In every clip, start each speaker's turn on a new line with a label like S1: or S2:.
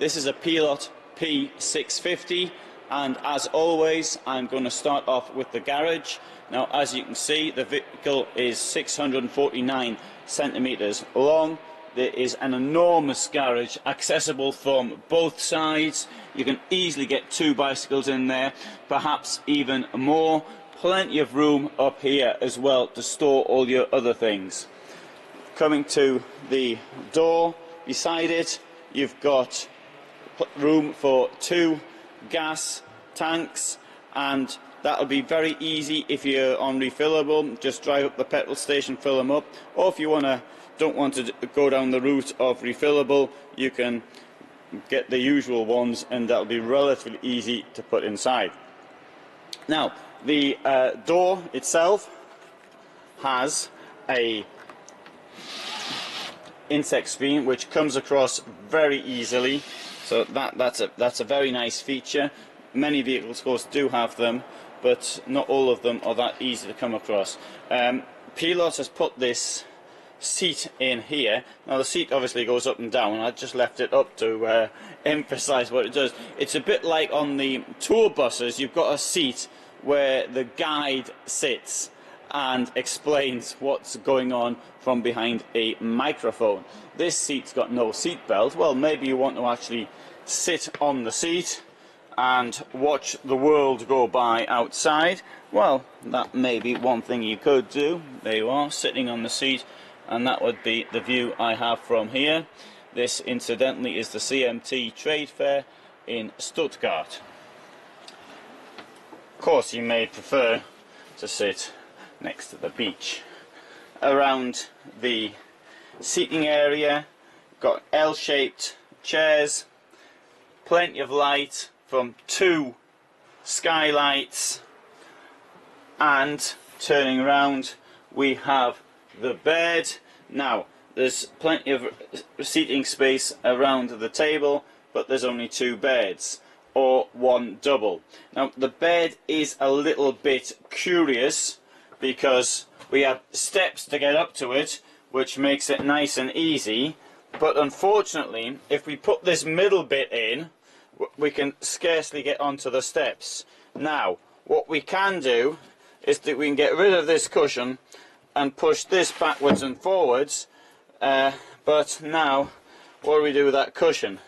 S1: This is a Pilote P650, and as always I'm going to start off with the garage. Now, as you can see, the vehicle is 649 centimeters long. There is an enormous garage accessible from both sides. You can easily get 2 bicycles in there, perhaps even more. Plenty of room up here as well to store all your other things. Coming to the door beside it, you've got room for 2 gas tanks, and that'll be very easy if you're on refillable. Just drive up the petrol station, fill them up, or if you don't want to go down the route of refillable, you can get the usual ones, and that'll be relatively easy to put inside. Now, the door itself has a insect screen which comes across very easily, so that's a very nice feature. Many vehicles, of course, do have them, but not all of them are that easy to come across. Pilote has put this seat in here. Now, the seat obviously goes up and down. I just left it up to emphasize what it does. It's a bit like on the tour buses. You've got a seat where the guide sits and explains what's going on from behind a microphone. This seat's got no seat belt. Well, maybe you want to actually sit on the seat and watch the world go by outside. Well, that may be one thing you could do. There you are, sitting on the seat, and that would be the view I have from here. This, incidentally, is the CMT trade fair in Stuttgart. Of course, you may prefer to sit next to the beach. Around the seating area, got L-shaped chairs, plenty of light from 2 skylights, and turning around we have the bed. Now, there's plenty of seating space around the table, but there's only 2 beds, or 1 double. Now, the bed is a little bit curious because we have steps to get up to it, which makes it nice and easy, but unfortunately, if we put this middle bit in, we can scarcely get onto the steps. Now, what we can do is that we can get rid of this cushion and push this backwards and forwards, but now what do we do with that cushion?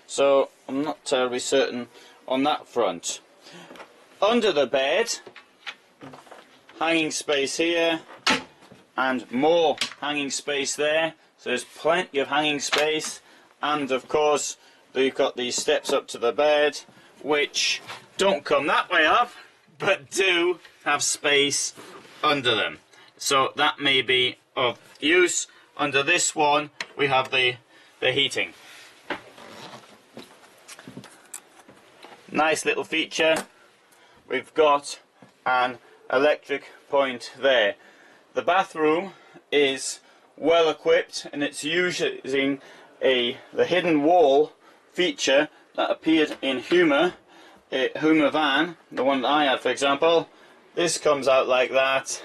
S1: So I'm not terribly certain on that front. Under the bed, hanging space here and more hanging space there, so there's plenty of hanging space. And of course we've got these steps up to the bed which don't come that way up but do have space under them, so that may be of use. Under this one we have the heating. Nice little feature. We've got an electric point there. The bathroom is well equipped, and it's using the hidden wall feature that appeared in Hymer van, the one that I had, for example. This comes out like that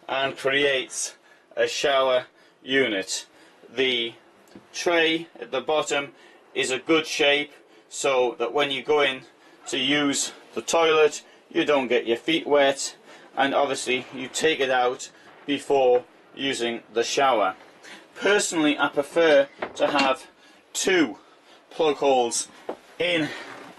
S1: and creates a shower unit. The tray at the bottom is a good shape so that when you go in to use the toilet you don't get your feet wet, and obviously you take it out before using the shower. Personally, I prefer to have 2 plug holes in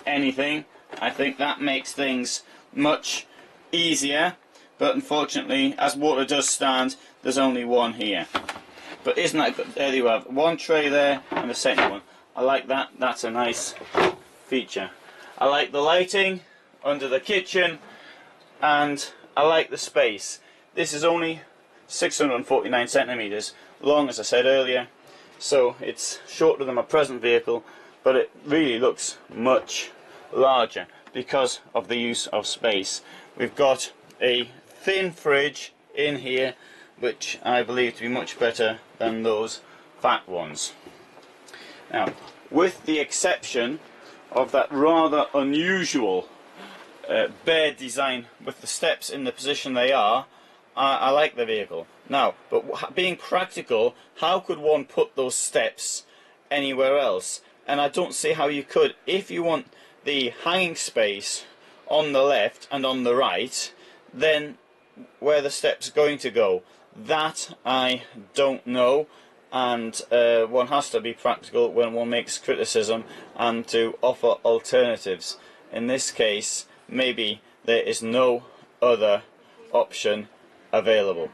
S1: anything. I think that makes things much easier, but unfortunately, as water does stand, there's only 1 here. But isn't that good? There you have 1 tray there and the second one. I like that. That's a nice feature. I like the lighting under the kitchen, and I like the space. This is only 649 centimeters long, as I said earlier, so it's shorter than my present vehicle, but it really looks much larger because of the use of space. We've got a thin fridge in here which I believe to be much better than those fat ones. Now, with the exception of that rather unusual bed design with the steps in the position they are, I like the vehicle. Now, but being practical, how could one put those steps anywhere else? and I don't see how you could. If you want the hanging space on the left and on the right, then where the steps going to go, that I don't know. And one has to be practical when one makes criticism and to offer alternatives. In this case, maybe there is no other option available.